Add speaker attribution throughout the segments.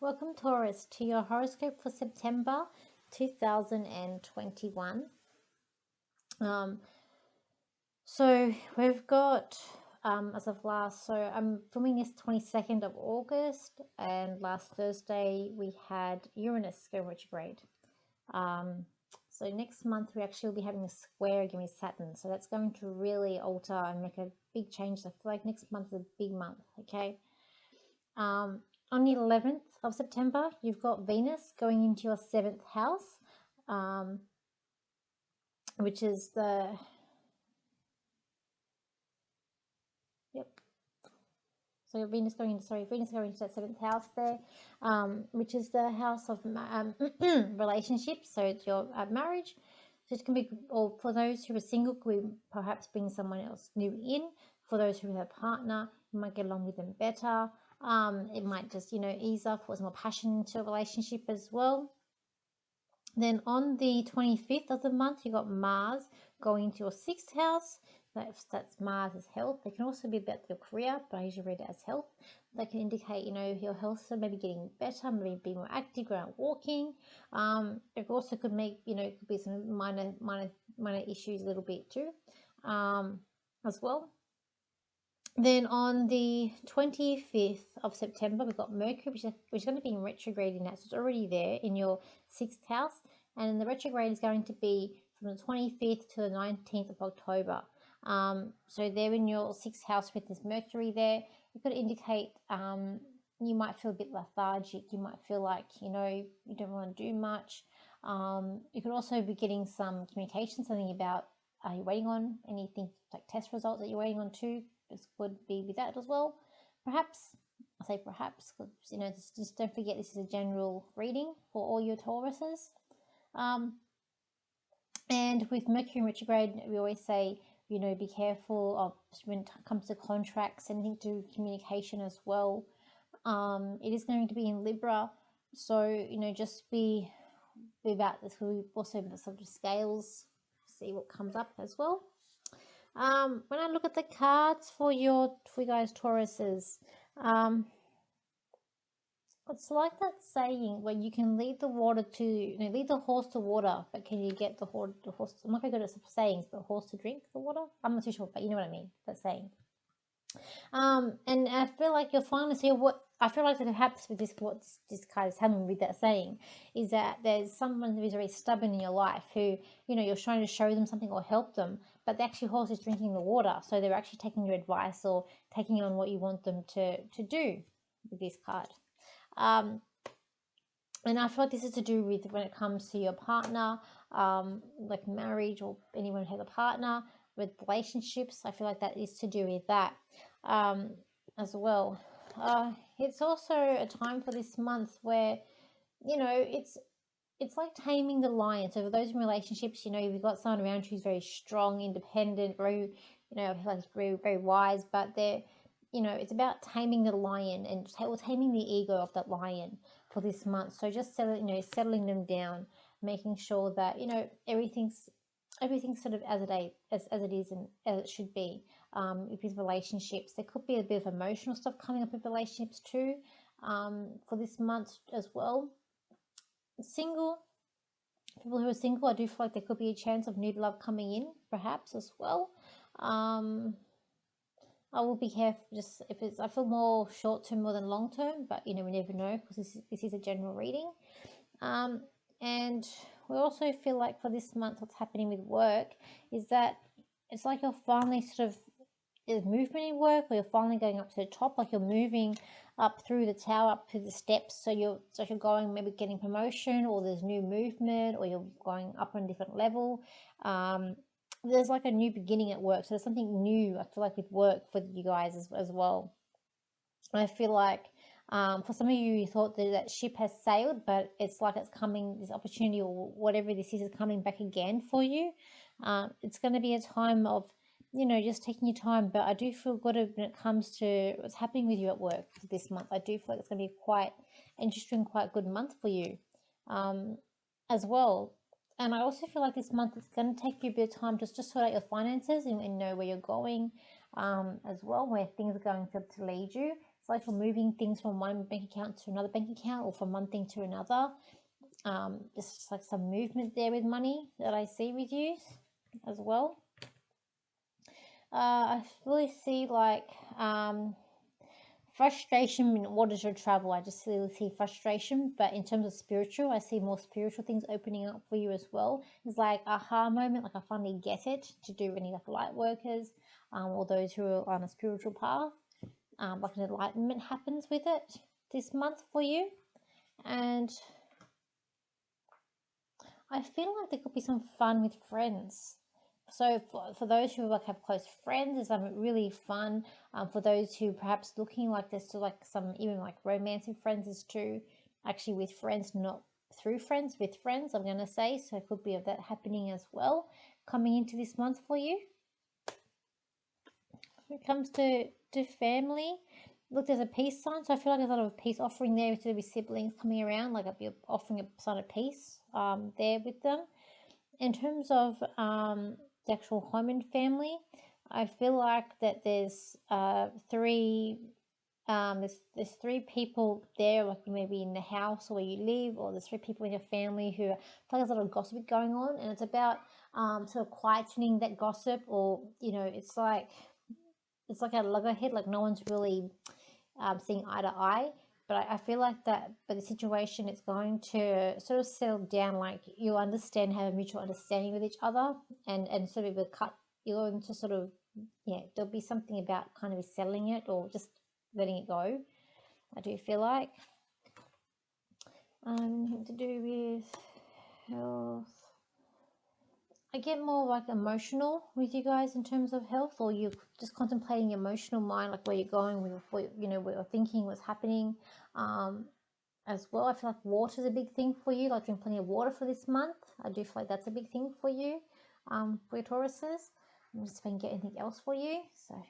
Speaker 1: Welcome, Taurus, to your horoscope for September 2021. Um, so we've got, as of last, so I'm filming this 22nd of August, and last Thursday we had Uranus go retrograde. So next month we actually will be having a square again with Saturn, so that's going to really alter and make a big change. I feel like next month is a big month, okay? On the 11th of September, you've got Venus going into your 7th house, which is the, yep. So Venus going into that 7th house there, which is the house of relationships. So it's your marriage. So it can be, or for those who are single, could be perhaps bring someone else new in. For those who have a partner, you might get along with them better. It might just, ease up or some more passion into a relationship as well. Then on the 25th of the month, you got Mars going into your 6th house. That's Mars' health. It can also be about your career, but I usually read it as health. That can indicate, your health, so maybe getting better, maybe being more active, going out walking. It also could make, it could be some minor issues a little bit too, as well. Then on the 25th of September, we've got Mercury, which is going to be in retrograde in that. So it's already there in your 6th house. And the retrograde is going to be from the 25th to the 19th of October. So they're in your 6th house with this Mercury there. It could indicate you might feel a bit lethargic. You might feel like, you don't want to do much. You could also be getting some communication, something about, are you waiting on anything like test results that you're waiting on too? This would be with that as well. Perhaps, I say perhaps, because, just don't forget this is a general reading for all your Tauruses. And with Mercury in retrograde, we always say, be careful of when it comes to contracts, anything to communication as well. It is going to be in Libra, so, just be about this. We also have the subject scales, see what comes up as well. When I look at the cards for you guys Tauruses, it's like that saying where you can lead the water to, lead the horse to water, but can you get the horse? I'm not very good at sayings, but horse to drink the water. I'm not too sure, but you know what I mean. That saying. And I feel like you'll finally see what I feel like that perhaps with what this card is telling me with that saying is that there's someone who's very stubborn in your life who, you're trying to show them something or help them, but the actual horse is drinking the water, so they're actually taking your advice or taking on what you want them to do with this card. And I feel like this is to do with when it comes to your partner, like marriage or anyone who has a partner, with relationships. I feel like that is to do with that as well. It's also a time for this month where, it's like taming the lion. So for those in relationships, you've got someone around you who's very strong, independent, very, I feel like it's very, very wise, but they're, it's about taming the lion and taming the ego of that lion for this month. So just settling them down, making sure that, everything's sort of as it is and as it should be. With relationships, there could be a bit of emotional stuff coming up with relationships too, for this month as well. People who are single, I do feel like there could be a chance of new love coming in, perhaps as well. I will be careful, just if it's, I feel more short term more than long term, but we never know because this is a general reading. And we also feel like for this month, what's happening with work is that it's like you're finally sort of, there's movement in work, or you're finally going up to the top, like you're moving up through the tower, up to the steps. So you're going, maybe getting promotion, or there's new movement, or you're going up on a different level. There's like a new beginning at work. So there's something new, I feel like, with work for you guys as well. I feel like for some of you thought that ship has sailed, but it's like it's coming, this opportunity or whatever this is coming back again for you. It's going to be a time of, just taking your time, but I do feel good when it comes to what's happening with you at work this month. I do feel like it's going to be quite interesting, quite good month for you as well. And I also feel like this month it's going to take you a bit of time just to sort out your finances and know where you're going as well, where things are going to lead you. It's like you're moving things from one bank account to another bank account, or from one thing to another. Just like some movement there with money that I see with you as well. I really see like frustration in order to travel. I just really see frustration, but in terms of spiritual, I see more spiritual things opening up for you as well. It's like aha moment, like I finally get it, to do any like light workers, or those who are on a spiritual path. Like an enlightenment happens with it this month for you. And I feel like there could be some fun with friends. So for those who like have close friends, it's really fun. For those who perhaps looking like there's still like some even like romantic friends, is to actually with friends, not through friends, with friends, I'm going to say. So it could be of that happening as well coming into this month for you. When it comes to family, look, there's a peace sign, so I feel like there's a lot of peace offering there with siblings coming around, like I'll be offering a sign of peace there with them. In terms of the actual home and family, I feel like that there's three there's three people there, like maybe in the house or where you live, or there's three people in your family who I feel like there's a lot of gossip going on, and it's about sort of quietening that gossip, or it's like a loggerhead, like no one's really seeing eye to eye. But I feel like that, but the situation is going to sort of settle down, like you'll understand, have a mutual understanding with each other, and sort of you're going to sort of, there'll be something about kind of settling it or just letting it go. I do feel like. To do with health. I get more like emotional with you guys in terms of health, or you're just contemplating your emotional mind, like where you're going with what you're thinking, what's happening. As well, I feel like water is a big thing for you, like drink plenty of water for this month. I do feel like that's a big thing for you, for your Tauruses. I'm just going to get anything else for you. So,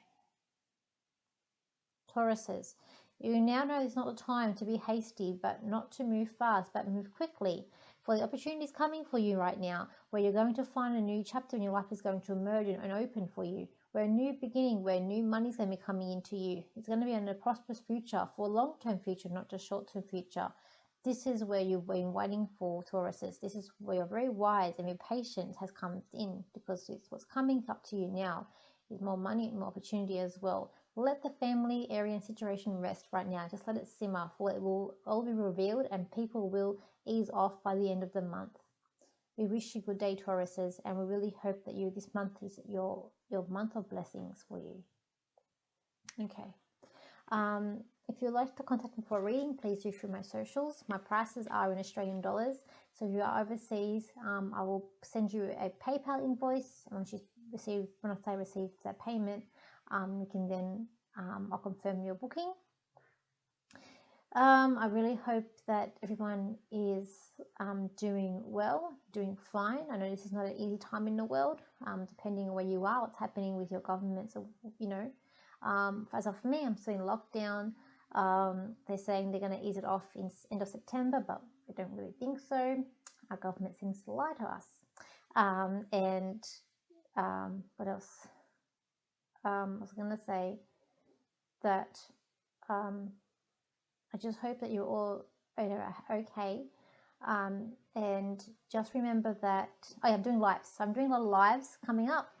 Speaker 1: Tauruses, you now know it's not the time to be hasty, but not to move fast, but move quickly. For the opportunities coming for you right now, where you're going to find a new chapter in your life is going to emerge and open for you. Where a new beginning, where new money is going to be coming into you. It's going to be in a prosperous future, for a long-term future, not just short-term future. This is where you've been waiting for, Tauruses. This is where you're very wise and your patience has come in, because it's what's coming up to you now is more money and more opportunity as well. Let the family area and situation rest right now. Just let it simmer, for it will all be revealed and people will ease off by the end of the month. We wish you good day, Tauruses, and we really hope that this month is your month of blessings for you. Okay. If you'd like to contact me for a reading, please do through my socials. My prices are in Australian dollars. So if you are overseas, I will send you a PayPal invoice. And once I receive that payment, you can then I'll confirm your booking. I really hope that everyone is doing well, doing fine. I know this is not an easy time in the world, depending on where you are, what's happening with your government. So, as of me, I'm still in lockdown. They're saying they're going to ease it off in end of September, but I don't really think so. Our government seems to lie to us. What else? I was going to say that I just hope that you're all okay. And just remember that I'm doing lives. So I'm doing a lot of lives coming up.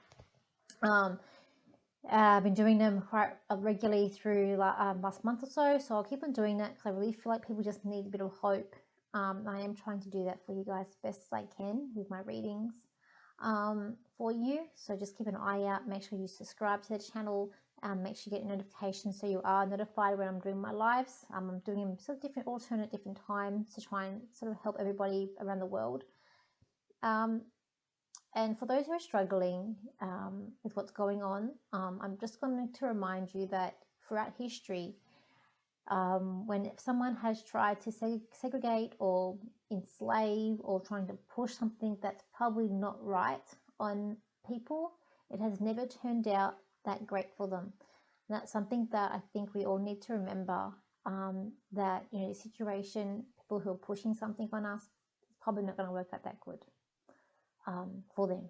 Speaker 1: I've been doing them quite regularly through last month or so. So I'll keep on doing that because I really feel like people just need a bit of hope. I am trying to do that for you guys best as I can with my readings for you. So just keep an eye out. Make sure you subscribe to the channel. Make sure you get notifications so you are notified when I'm doing my lives. I'm doing them sort of different times to try and sort of help everybody around the world. And for those who are struggling with what's going on, I'm just going to remind you that throughout history, when someone has tried to segregate or enslave or trying to push something that's probably not right on people, it has never turned out that great for them. And that's something that I think we all need to remember, that the situation, people who are pushing something on us, is probably not going to work out that good for them.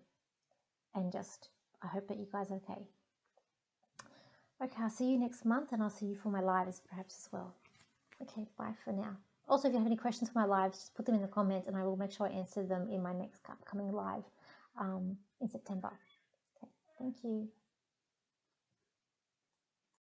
Speaker 1: And just I hope that you guys are okay. Okay, I'll see you next month, and I'll see you for my lives perhaps as well. Okay, bye for now. Also, if you have any questions for my lives, just put them in the comments, and I will make sure I answer them in my next upcoming live in September. Okay, thank you.